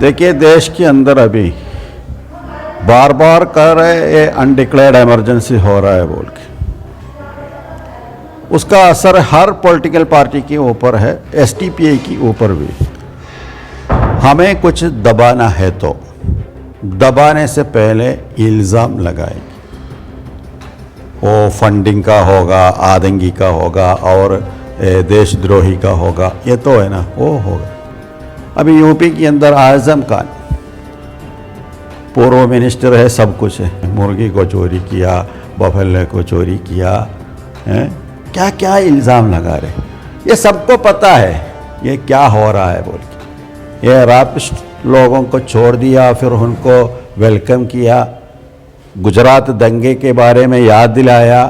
देखिए, देश के अंदर अभी बार बार कह रहे ये अनडिक्लेयर्ड इमरजेंसी हो रहा है बोल के। उसका असर हर पॉलिटिकल पार्टी के ऊपर है, एसटीपीआई के ऊपर भी। हमें कुछ दबाना है तो दबाने से पहले इल्ज़ाम लगाएंगे। वो फंडिंग का होगा, आतंकी का होगा और देशद्रोही का होगा, ये तो है ना, वो होगा। अभी यूपी के अंदर आज़म खान पूर्व मिनिस्टर है, सब कुछ है, मुर्गी को चोरी किया, बफेले को चोरी किया है, क्या क्या इल्ज़ाम लगा रहे। ये सबको पता है ये क्या हो रहा है बोल के। ये रापिस्ट लोगों को छोड़ दिया, फिर उनको वेलकम किया, गुजरात दंगे के बारे में याद दिलाया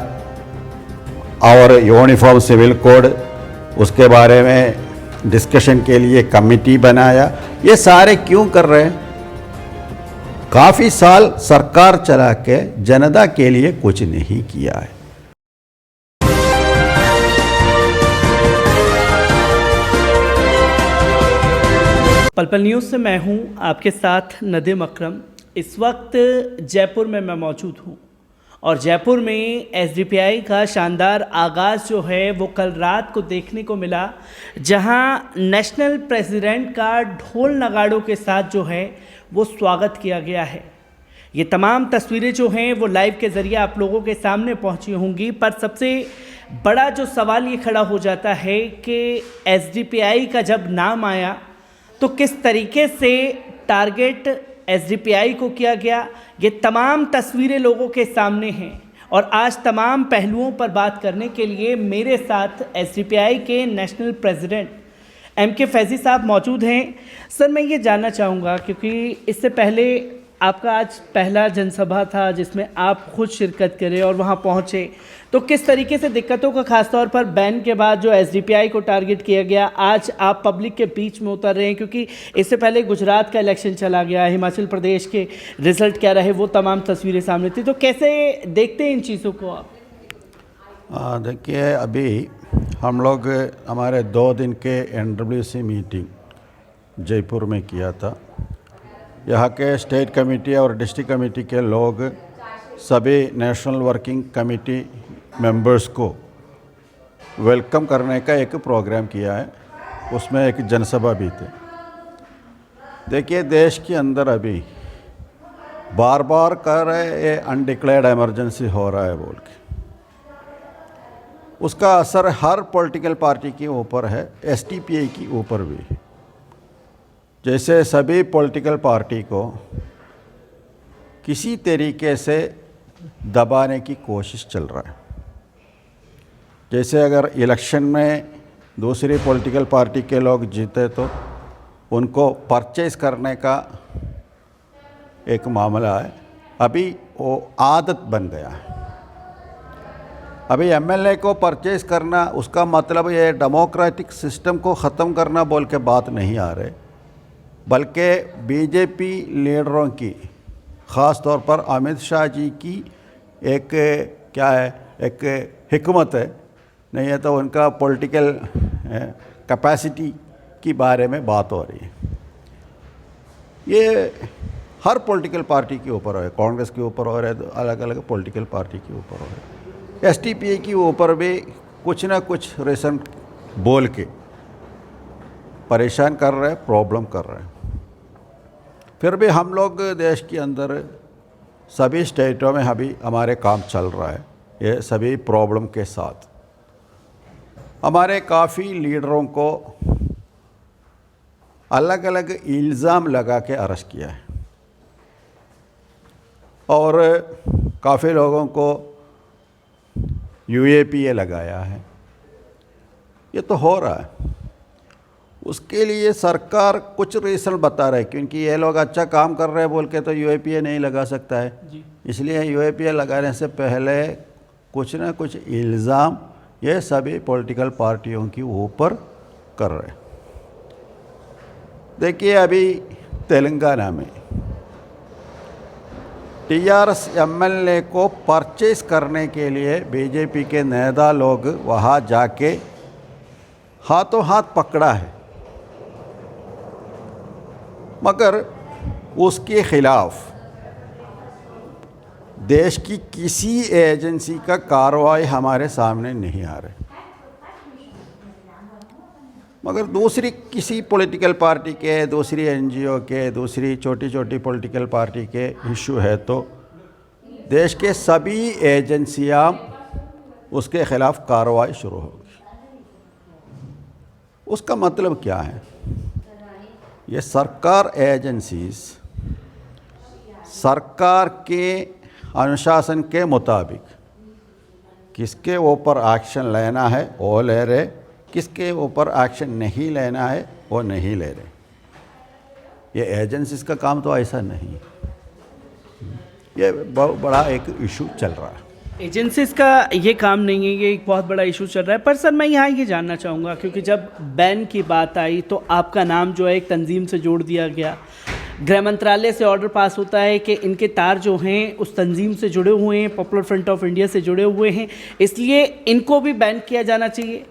और यूनिफॉर्म सिविल कोड उसके बारे में डिस्कशन के लिए कमेटी बनाया। ये सारे क्यों कर रहे हैं? काफ़ी साल सरकार चला के जनता के लिए कुछ नहीं किया है। पल न्यूज़ से मैं हूं आपके साथ नदीम अकरम। इस वक्त जयपुर में मैं मौजूद हूं और जयपुर में एसडीपीआई का शानदार आगाज़ जो है वो कल रात को देखने को मिला, जहां नेशनल प्रेसिडेंट का ढोल नगाड़ों के साथ जो है वो स्वागत किया गया है। ये तमाम तस्वीरें जो हैं वो लाइव के ज़रिए आप लोगों के सामने पहुंची होंगी, पर सबसे बड़ा जो सवाल ये खड़ा हो जाता है कि एसडीपीआई का जब नाम आया तो किस तरीके से टारगेट एसडीपीआई को किया गया। ये तमाम तस्वीरें लोगों के सामने हैं और आज तमाम पहलुओं पर बात करने के लिए मेरे साथ एसडीपीआई के नेशनल प्रेसिडेंट एमके फैज़ी साहब मौजूद हैं। सर, मैं ये जानना चाहूँगा, क्योंकि इससे पहले आपका आज पहला जनसभा था जिसमें आप खुद शिरकत करें और वहाँ पहुँचे, तो किस तरीके से दिक्कतों का खासतौर पर बैन के बाद जो एसडीपीआई को टारगेट किया गया, आज आप पब्लिक के बीच में उतर रहे हैं, क्योंकि इससे पहले गुजरात का इलेक्शन चला गया, हिमाचल प्रदेश के रिजल्ट क्या रहे वो तमाम तस्वीरें सामने थी, तो कैसे देखते हैं इन चीज़ों को आप? देखिए, अभी हम लोग हमारे 2 दिन के NWC मीटिंग जयपुर में किया था। यहाँ के स्टेट कमेटी और डिस्ट्रिक्ट कमेटी के लोग सभी नेशनल वर्किंग कमेटी मेंबर्स को वेलकम करने का एक प्रोग्राम किया है, उसमें एक जनसभा भी थी। देखिए, देश के अंदर अभी बार बार कह रहे ये अनडिक्लेयर्ड इमरजेंसी हो रहा है बोल के। उसका असर हर पॉलिटिकल पार्टी के ऊपर है, एसटीपीआई के ऊपर भी। जैसे सभी पॉलिटिकल पार्टी को किसी तरीके से दबाने की कोशिश चल रहा है। जैसे अगर इलेक्शन में दूसरी पॉलिटिकल पार्टी के लोग जीते तो उनको परचेज़ करने का एक मामला है, अभी वो आदत बन गया है। अभी एमएलए को परचेज़ करना, उसका मतलब ये डेमोक्रेटिक सिस्टम को ख़त्म करना बोल के बात नहीं आ रहे, बल्कि बीजेपी लीडरों की, ख़ास तौर पर अमित शाह जी की एक क्या है, एक हिकमत है, नहीं है तो उनका पॉलिटिकल कैपेसिटी के बारे में बात हो रही है। ये हर पॉलिटिकल पार्टी के ऊपर है, कांग्रेस के ऊपर हो रहा है, तो अलग अलग पॉलिटिकल पार्टी के ऊपर हो रहा है। एसटीपीआई के ऊपर भी कुछ ना कुछ रीज़न बोल के परेशान कर रहे हैं, प्रॉब्लम कर रहे हैं। फिर भी हम लोग देश के अंदर सभी स्टेटों में अभी हमारे काम चल रहा है। ये सभी प्रॉब्लम के साथ हमारे काफ़ी लीडरों को अलग अलग इल्ज़ाम लगा के अरेस्ट किया है और काफ़ी लोगों को यूएपीए लगाया है। ये तो हो रहा है। उसके लिए सरकार कुछ रीज़न बता रहे, क्योंकि ये लोग अच्छा काम कर रहे हैं बोल के तो यूएपीए नहीं लगा सकता है जी। इसलिए यूएपीए लगाने से पहले कुछ ना कुछ इल्ज़ाम ये सभी पॉलिटिकल पार्टियों के ऊपर कर रहे हैं। देखिए, अभी तेलंगाना में टीआरएस एमएलए को परचेज करने के लिए बीजेपी के नेता लोग वहाँ जाके हाथों हाथ पकड़ा है। मगर उसके खिलाफ देश की किसी एजेंसी का कार्रवाई हमारे सामने नहीं आ रही। मगर दूसरी किसी पॉलिटिकल पार्टी के, दूसरी एनजीओ के, दूसरी छोटी छोटी पॉलिटिकल पार्टी के इशू है तो देश के सभी एजेंसियां उसके खिलाफ कार्रवाई शुरू होगी। उसका मतलब क्या है? ये सरकार एजेंसीज सरकार के अनुशासन के मुताबिक किसके ऊपर एक्शन लेना है वो ले रहे, किसके ऊपर एक्शन नहीं लेना है वो नहीं ले रहे। ये एजेंसीज का काम तो ऐसा नहीं है। ये बहुत बड़ा एक इशू चल रहा है। एजेंसीज का ये काम नहीं है, ये एक बहुत बड़ा इशू चल रहा है। पर सर मैं यहाँ ये जानना चाहूँगा, क्योंकि जब बैन की बात आई तो आपका नाम जो है एक तंजीम से जोड़ दिया गया। गृह मंत्रालय से ऑर्डर पास होता है कि इनके तार जो हैं उस तंजीम से जुड़े हुए हैं, पॉपुलर फ्रंट ऑफ इंडिया से जुड़े हुए हैं, इसलिए इनको भी बैन किया जाना चाहिए।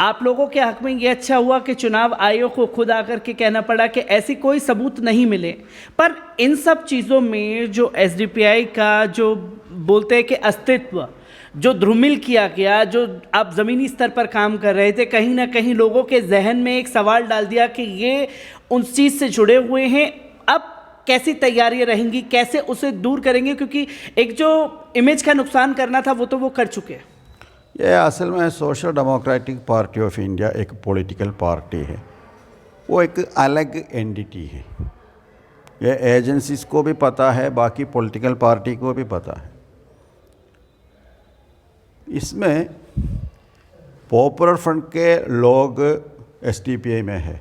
आप लोगों के हक में ये अच्छा हुआ कि चुनाव आयोग को खुद आकर के कहना पड़ा कि ऐसी कोई सबूत नहीं मिले। पर इन सब चीज़ों में जो एसडीपीआई का जो बोलते हैं कि अस्तित्व जो ध्रुमिल किया गया, जो आप ज़मीनी स्तर पर काम कर रहे थे, कहीं ना कहीं लोगों के जहन में एक सवाल डाल दिया कि ये उस चीज़ से जुड़े हुए हैं। अब कैसी तैयारियां रहेंगी, कैसे उसे दूर करेंगे? क्योंकि एक जो इमेज का नुकसान करना था वो तो वो कर चुके हैं। ये असल में social democratic party of India एक पॉलिटिकल पार्टी है, वो एक अलग एंटिटी है। ये एजेंसीज को भी पता है, बाकी पॉलिटिकल पार्टी को भी पता है। इसमें पॉपुलर फ्रंट के लोग एसडीपीआई में है,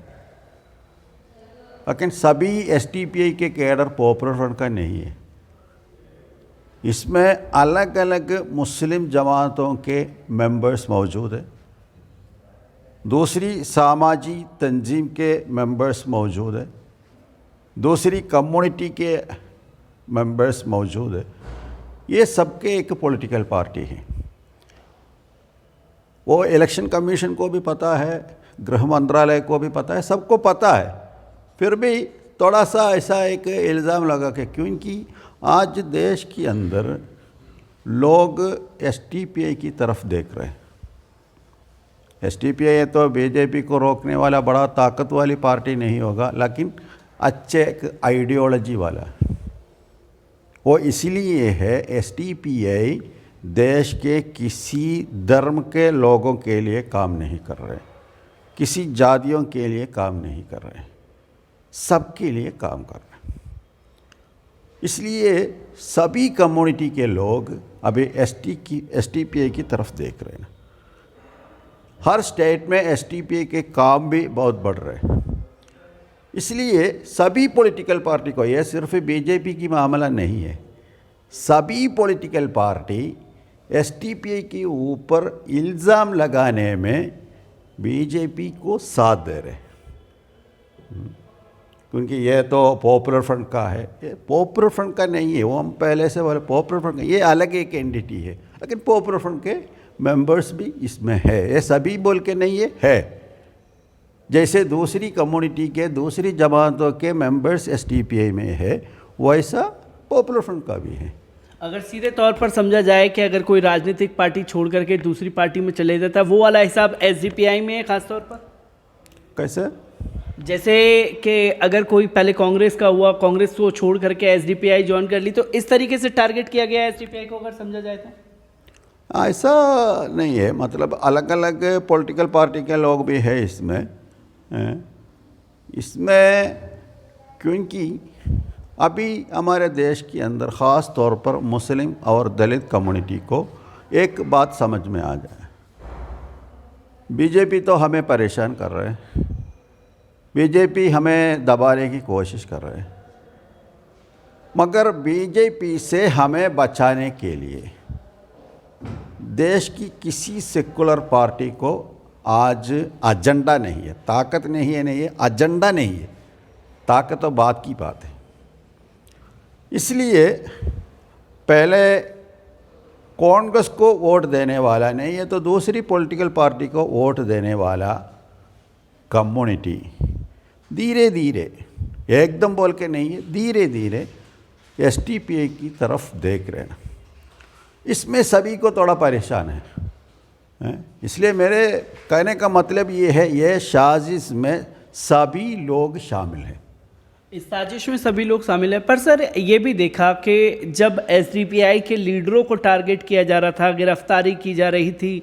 लेकिन सभी एसडीपीआई के कैडर पॉपुलर फ्रंट का नहीं है। इसमें अलग अलग मुस्लिम जमातों के मेंबर्स मौजूद हैं, दूसरी सामाजी तंजीम के मेंबर्स मौजूद हैं, दूसरी कम्युनिटी के मेंबर्स मौजूद हैं। ये सबके एक पॉलिटिकल पार्टी है। वो इलेक्शन कमीशन को भी पता है, गृह मंत्रालय को भी पता है, सबको पता है। फिर भी थोड़ा सा ऐसा एक इल्ज़ाम लगा कि क्योंकि आज देश के अंदर लोग एसडीपीआई की तरफ देख रहे हैं। एसडीपीआई तो बीजेपी को रोकने वाला बड़ा ताकत वाली पार्टी नहीं होगा, लेकिन अच्छे एक आइडियोलॉजी वाला वो इसलिए है। एसडीपीआई देश के किसी धर्म के लोगों के लिए काम नहीं कर रहे, किसी जातियों के लिए काम नहीं कर रहे, सबके लिए काम कर रहे हैं। इसलिए सभी कम्युनिटी के लोग अभी एसडीपीआई की तरफ देख रहे हैं। हर स्टेट में एसडीपीआई के काम भी बहुत बढ़ रहे हैं। इसलिए सभी पॉलिटिकल पार्टी को, यह सिर्फ बीजेपी की मामला नहीं है, सभी पॉलिटिकल पार्टी एसडीपीआई के ऊपर इल्ज़ाम लगाने में बीजेपी को साथ दे रहे हैं। क्योंकि यह तो पॉपुलर फ्रंट का है, ये पॉपुलर फ्रंट का नहीं है। वो हम पहले से बोले पॉपुलर फ्रंट का, ये अलग एक एंटिटी है, लेकिन पॉपुलर फ्रंट के मेंबर्स भी इसमें है। ये सभी बोल के नहीं है। जैसे दूसरी कम्युनिटी के, दूसरी जमातों के मेंबर्स एसडीपीआई में है, वैसा पॉपुलर फ्रंट का भी है। अगर सीधे तौर पर समझा जाए कि अगर कोई राजनीतिक पार्टी छोड़ करके दूसरी पार्टी में चले जाता है, वो वाला हिसाब एसडीपीआई में है खास तौर पर? कैसे? जैसे कि अगर कोई पहले कांग्रेस का हुआ, कांग्रेस को छोड़ करके एसडीपीआई ज्वाइन कर ली, तो इस तरीके से टारगेट किया गया है एसडीपीआई को, अगर समझा जाए तो? ऐसा नहीं है, मतलब अलग अलग पॉलिटिकल पार्टी के लोग भी है इसमें। क्योंकि अभी हमारे देश के अंदर ख़ास तौर पर मुस्लिम और दलित कम्युनिटी को एक बात समझ में आ जाए, बीजेपी तो हमें परेशान कर रहे हैं, बीजेपी हमें दबाने की कोशिश कर रहे हैं, मगर बीजेपी से हमें बचाने के लिए देश की किसी सेकुलर पार्टी को आज एजेंडा नहीं है, ताकत नहीं है, एजेंडा नहीं है। ताकत तो बात की बात है। इसलिए पहले कांग्रेस को वोट देने वाला नहीं है तो दूसरी पॉलिटिकल पार्टी को वोट देने वाला कम्युनिटी धीरे धीरे एकदम बोल के नहीं है, धीरे धीरे एसटीपीआई की तरफ देख रहे हैं। इसमें सभी को थोड़ा परेशान है। इसलिए मेरे कहने का मतलब ये है, ये साजिश में सभी लोग शामिल हैं। इस साजिश में सभी लोग शामिल हैं। पर सर ये भी देखा कि जब एसडीपीआई के लीडरों को टारगेट किया जा रहा था, गिरफ्तारी की जा रही थी,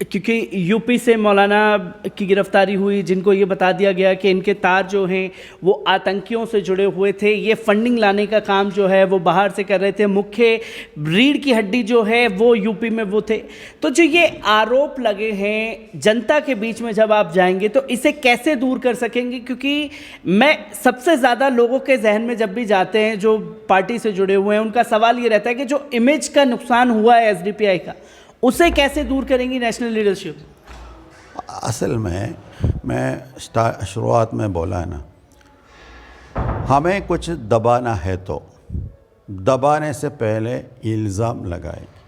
क्योंकि यूपी से मौलाना की गिरफ्तारी हुई, जिनको ये बता दिया गया कि इनके तार जो हैं वो आतंकियों से जुड़े हुए थे, ये फंडिंग लाने का काम जो है वो बाहर से कर रहे थे, मुख्य रीढ़ की हड्डी जो है वो यूपी में वो थे। तो जो ये आरोप लगे हैं, जनता के बीच में जब आप जाएंगे तो इसे कैसे दूर कर सकेंगे? क्योंकि मैं सबसे ज़्यादा लोगों के जहन में जब भी जाते हैं जो पार्टी से जुड़े हुए हैं, उनका सवाल ये रहता है कि जो इमेज का नुकसान हुआ है एसडीपीआई का, उसे कैसे दूर करेंगी नेशनल लीडरशिप? असल में मैं शुरुआत में बोला है ना, हमें कुछ दबाना है तो दबाने से पहले इल्ज़ाम लगाएंगे।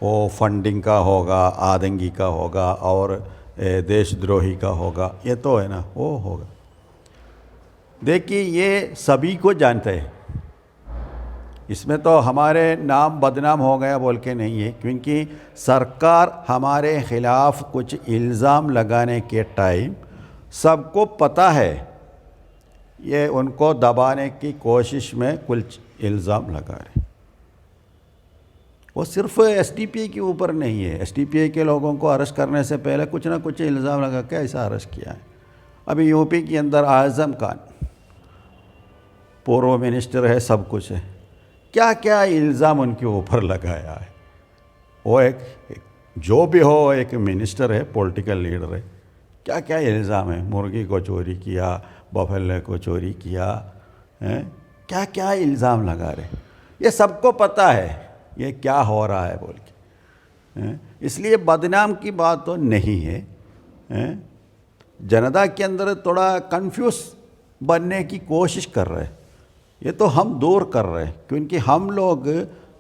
वो फंडिंग का होगा, आतंकी का होगा और देशद्रोही का होगा, ये तो है ना, वो होगा। देखिए ये सभी को जानते हैं, इसमें तो हमारे नाम बदनाम हो गया बोल के नहीं है, क्योंकि सरकार हमारे ख़िलाफ़ कुछ इल्ज़ाम लगाने के टाइम सबको पता है ये उनको दबाने की कोशिश में कुछ इल्ज़ाम लगा रहे। वो सिर्फ एसटीपीआई के ऊपर नहीं है, एसटीपीआई के लोगों को अरेस्ट करने से पहले कुछ ना कुछ इल्ज़ाम लगा के ऐसा अरेस्ट किया है। अभी यूपी के अंदर आज़म खान पूर्व मिनिस्टर है, सब कुछ है, क्या क्या इल्ज़ाम उनके ऊपर लगाया है। वो एक जो भी हो, एक मिनिस्टर है, पॉलिटिकल लीडर है, क्या क्या इल्ज़ाम है, मुर्गी को चोरी किया, बफेले को चोरी किया, क्या क्या इल्ज़ाम लगा रहे। ये सबको पता है ये क्या हो रहा है बोल के, इसलिए बदनाम की बात तो नहीं है। जनता के अंदर थोड़ा कंफ्यूज बनने की कोशिश कर रहे हैं, ये तो हम दूर कर रहे हैं, क्योंकि हम लोग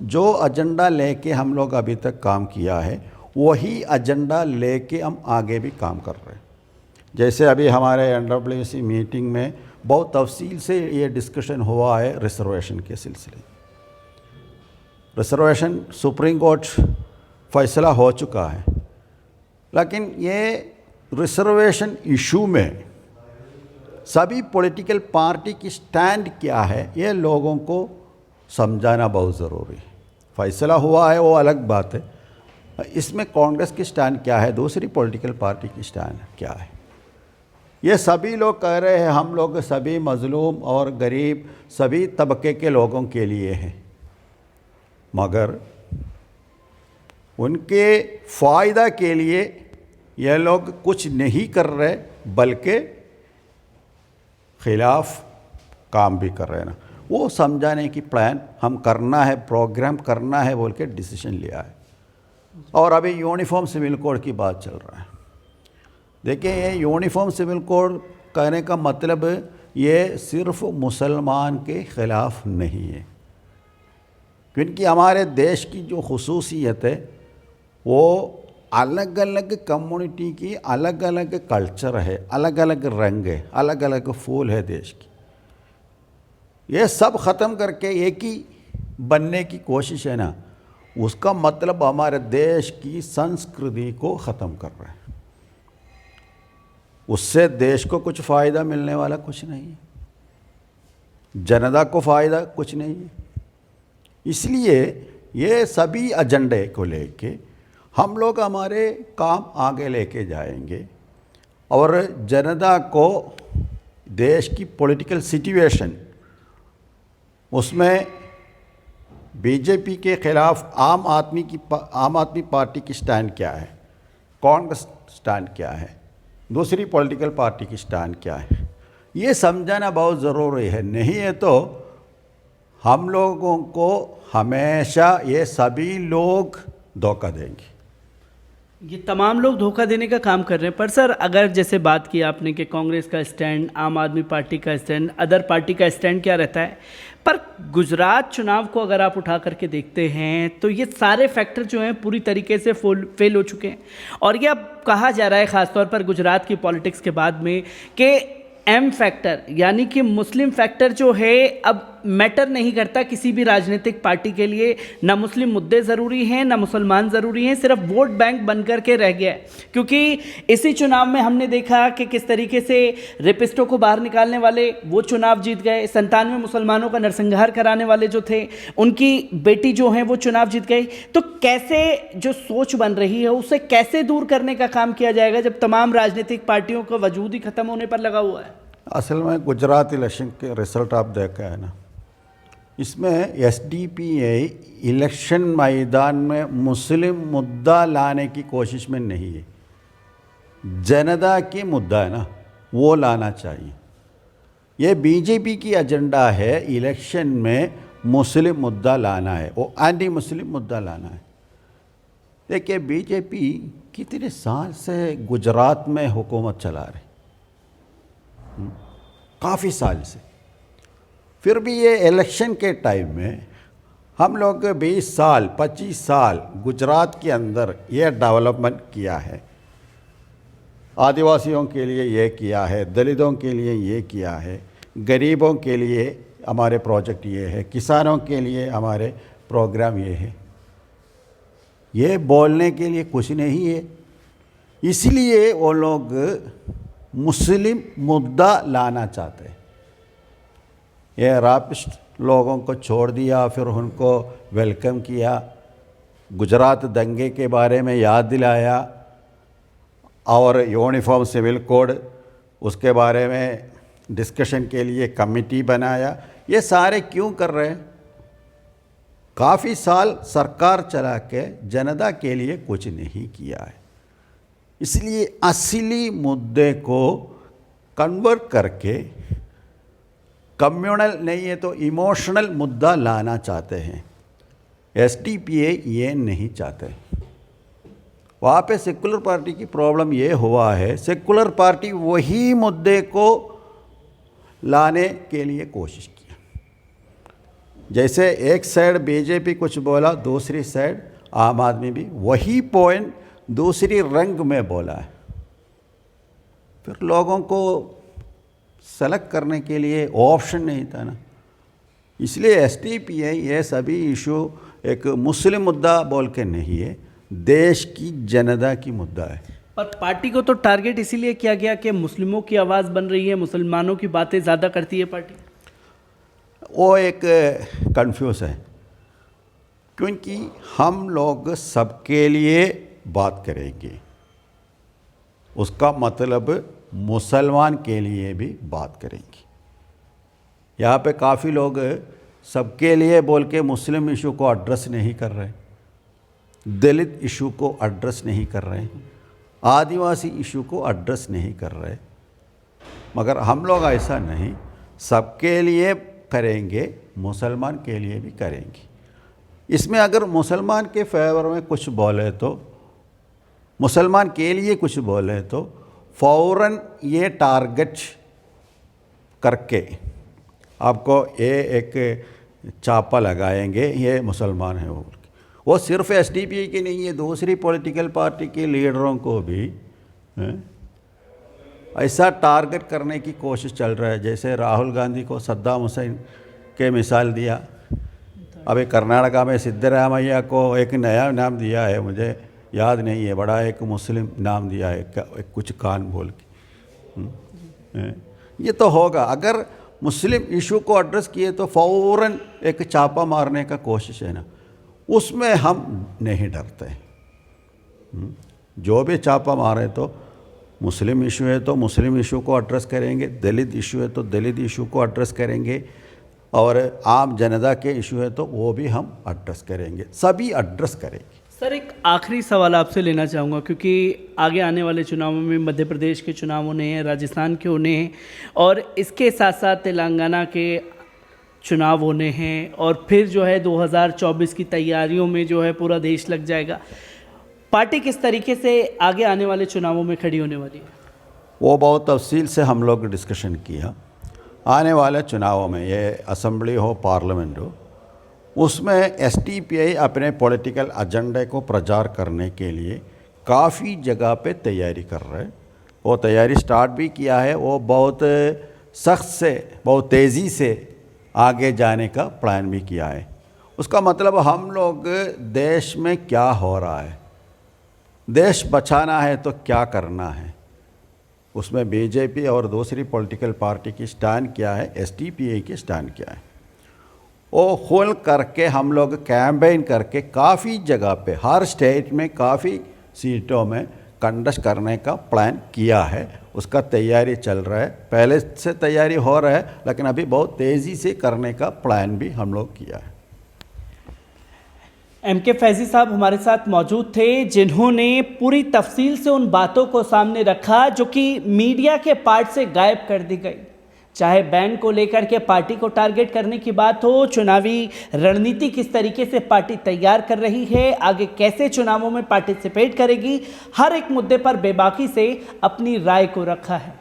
जो एजेंडा लेके हम लोग अभी तक काम किया है वही एजेंडा लेके हम आगे भी काम कर रहे हैं। जैसे अभी हमारे एनडब्ल्यूसी मीटिंग में बहुत तफसील से ये डिस्कशन हुआ है रिजर्वेशन के सिलसिले। रिजर्वेशन सुप्रीम कोर्ट फैसला हो चुका है, लेकिन ये रिजर्वेशन इशू में सभी पॉलिटिकल पार्टी की स्टैंड क्या है ये लोगों को समझाना बहुत ज़रूरी है। फैसला हुआ है वो अलग बात है, इसमें कांग्रेस की स्टैंड क्या है, दूसरी पॉलिटिकल पार्टी की स्टैंड क्या है। ये सभी लोग कह रहे हैं हम लोग सभी मजलूम और गरीब सभी तबके के लोगों के लिए हैं, मगर उनके फ़ायदा के लिए ये लोग कुछ नहीं कर रहे बल्कि ख़िलाफ़ काम भी कर रहे हैं ना। वो समझाने की प्लान हम करना है, प्रोग्राम करना है बोल के डिसीजन लिया है। और अभी यूनिफॉर्म सिविल कोड की बात चल रहा है। देखिए ये यूनिफॉर्म सिविल कोड कहने का मतलब ये सिर्फ मुसलमान के ख़िलाफ़ नहीं है, क्योंकि हमारे देश की जो खुसूसियत है वो अलग अलग कम्युनिटी की अलग अलग कल्चर है, अलग अलग रंग है, अलग अलग फूल है देश की। ये सब ख़त्म करके एक ही बनने की कोशिश है ना, उसका मतलब हमारे देश की संस्कृति को ख़त्म कर रहा है। उससे देश को कुछ फ़ायदा मिलने वाला कुछ नहीं है, जनता को फ़ायदा कुछ नहीं है। इसलिए ये सभी एजेंडे को लेके हम लोग हमारे काम आगे लेके जाएंगे और जनता को देश की पॉलिटिकल सिचुएशन उसमें बीजेपी के ख़िलाफ़ आम आदमी पार्टी की स्टैंड क्या है, कांग्रेस स्टैंड क्या है, दूसरी पॉलिटिकल पार्टी की स्टैंड क्या है, ये समझाना बहुत ज़रूरी है। नहीं है तो हम लोगों को हमेशा ये सभी लोग धोखा देंगे। ये तमाम लोग धोखा देने का काम कर रहे हैं। पर सर अगर जैसे बात की आपने कि कांग्रेस का स्टैंड, आम आदमी पार्टी का स्टैंड, अदर पार्टी का स्टैंड क्या रहता है, पर गुजरात चुनाव को अगर आप उठा करके देखते हैं तो ये सारे फैक्टर जो हैं पूरी तरीके से फेल हो चुके हैं। और ये अब कहा जा रहा है ख़ासतौर पर गुजरात की पॉलिटिक्स के बाद में कि एम फैक्टर यानी कि मुस्लिम फैक्टर जो है अब मैटर नहीं करता किसी भी राजनीतिक पार्टी के लिए। ना मुस्लिम मुद्दे ज़रूरी हैं, ना मुसलमान ज़रूरी हैं, सिर्फ वोट बैंक बन करके रह गया है। क्योंकि इसी चुनाव में हमने देखा कि किस तरीके से रेपिस्टों को बाहर निकालने वाले वो चुनाव जीत गए, 97 मुसलमानों का नरसंहार कराने वाले जो थे उनकी बेटी जो हैं वो चुनाव जीत गई। तो कैसे जो सोच बन रही है उसे कैसे दूर करने का काम किया जाएगा जब तमाम राजनीतिक पार्टियों का वजूद ही ख़त्म होने पर लगा हुआ है? असल में गुजरात इलेक्शन के रिजल्ट आप देखा है ना, इसमें एसडीपीआई इलेक्शन मैदान में मुस्लिम मुद्दा लाने की कोशिश में नहीं है। जनता की मुद्दा है ना, वो लाना चाहिए। ये बीजेपी की एजेंडा है, इलेक्शन में मुस्लिम मुद्दा लाना है, वो एंटी मुस्लिम मुद्दा लाना है। देखिए बीजेपी कितने साल से गुजरात में हुकूमत चला रही, काफ़ी साल से। फिर भी ये इलेक्शन के टाइम में हम लोग 20 साल 25 साल गुजरात के अंदर ये डेवलपमेंट किया है। आदिवासियों के लिए ये किया है, दलितों के लिए ये किया है, गरीबों के लिए हमारे प्रोजेक्ट ये है, किसानों के लिए हमारे प्रोग्राम ये है। ये बोलने के लिए कुछ नहीं है, इसलिए वो लोग मुस्लिम मुद्दा लाना चाहते हैं। ये रापिस्ट लोगों को छोड़ दिया, फिर उनको वेलकम किया, गुजरात दंगे के बारे में याद दिलाया और यूनिफॉर्म सिविल कोड उसके बारे में डिस्कशन के लिए कमेटी बनाया। ये सारे क्यों कर रहे हैं? काफ़ी साल सरकार चला के जनता के लिए कुछ नहीं किया है, इसलिए असली मुद्दे को कन्वर्ट करके कम्युनल नहीं है तो इमोशनल मुद्दा लाना चाहते हैं। एसडीपीआई ये नहीं चाहते। वहाँ पे सेकुलर पार्टी की प्रॉब्लम ये हुआ है, सेकुलर पार्टी वही मुद्दे को लाने के लिए कोशिश किया। जैसे एक साइड बीजेपी कुछ बोला, दूसरी साइड आम आदमी भी वही पॉइंट दूसरी रंग में बोला है। फिर लोगों को सेलेक्ट करने के लिए ऑप्शन नहीं था ना, इसलिए एसडीपीआई ये सभी इशू एक मुस्लिम मुद्दा बोल के नहीं है, देश की जनता की मुद्दा है। पर पार्टी को तो टारगेट इसीलिए किया गया कि मुस्लिमों की आवाज़ बन रही है, मुसलमानों की बातें ज़्यादा करती है पार्टी। वो एक कंफ्यूज है, क्योंकि हम लोग सबके लिए बात करेंगे, उसका मतलब मुसलमान के लिए भी बात करेंगे। यहाँ पे काफ़ी लोग सबके लिए बोल के मुस्लिम इशू को एड्रेस नहीं कर रहे, दलित इशू को एड्रेस नहीं कर रहे, आदिवासी इशू को एड्रेस नहीं कर रहे। मगर हम लोग ऐसा नहीं, सबके लिए करेंगे, मुसलमान के लिए भी करेंगे। इसमें अगर मुसलमान के फेवर में कुछ बोले तो, मुसलमान के लिए कुछ बोले तो फ़ौरन ये टारगेट करके आपको ये एक चापा लगाएंगे, ये मुसलमान है वो सिर्फ एसडीपीआई की नहीं है, दूसरी पॉलिटिकल पार्टी के लीडरों को भी ऐसा टारगेट करने की कोशिश चल रहा है। जैसे राहुल गांधी को सद्दाम हुसैन के मिसाल दिया, अभी कर्नाटका में सिद्धरामैया को एक नया नाम दिया है, मुझे याद नहीं है, बड़ा एक मुस्लिम नाम दिया है, कुछ कान बोल के। ये तो होगा, अगर मुस्लिम इशू को एड्रेस किए तो फ़ौरन एक चापा मारने का कोशिश है ना, उसमें हम नहीं डरते। जो भी चापा मारे तो मुस्लिम इशू है तो मुस्लिम इशू को एड्रेस करेंगे, दलित इशू है तो दलित इशू को एड्रेस करेंगे, और आम जनता के इशू है तो वो भी हम एड्रेस करेंगे, सभी एड्रेस करेंगे। सर एक आखिरी सवाल आपसे लेना चाहूँगा, क्योंकि आगे आने वाले चुनावों में मध्य प्रदेश के चुनाव होने हैं, राजस्थान के होने हैं, और इसके साथ साथ तेलंगाना के चुनाव होने हैं, और फिर जो है 2024 की तैयारियों में जो है पूरा देश लग जाएगा। पार्टी किस तरीके से आगे आने वाले चुनावों में खड़ी होने वाली है? वो बहुत तफसील से हम लोग डिस्कशन किया। आने वाले चुनावों में, ये असेंबली हो पार्लियामेंट हो, उसमें एसडीपीआई अपने पॉलिटिकल एजेंडे को प्रचार करने के लिए काफ़ी जगह पे तैयारी कर रहे हैं। वो तैयारी स्टार्ट भी किया है। वो बहुत सख्त से, बहुत तेज़ी से आगे जाने का प्लान भी किया है। उसका मतलब हम लोग देश में क्या हो रहा है, देश बचाना है तो क्या करना है, उसमें बीजेपी और दूसरी पॉलिटिकल पार्टी की स्टैंड क्या है, एसडीपीआई की स्टैंड क्या है, वो खोल करके हम लोग कैंपेन करके काफ़ी जगह पे, हर स्टेट में काफ़ी सीटों में कंडक्ट करने का प्लान किया है। उसका तैयारी चल रहा है, पहले से तैयारी हो रहा है, लेकिन अभी बहुत तेज़ी से करने का प्लान भी हम लोग किया है। MK फैज़ी साहब हमारे साथ मौजूद थे, जिन्होंने पूरी तफसील से उन बातों को सामने रखा जो कि मीडिया के पार्ट से गायब कर दी गई। चाहे बैन को लेकर के पार्टी को टारगेट करने की बात हो, चुनावी रणनीति किस तरीके से पार्टी तैयार कर रही है, आगे कैसे चुनावों में पार्टिसिपेट करेगी, हर एक मुद्दे पर बेबाकी से अपनी राय को रखा है।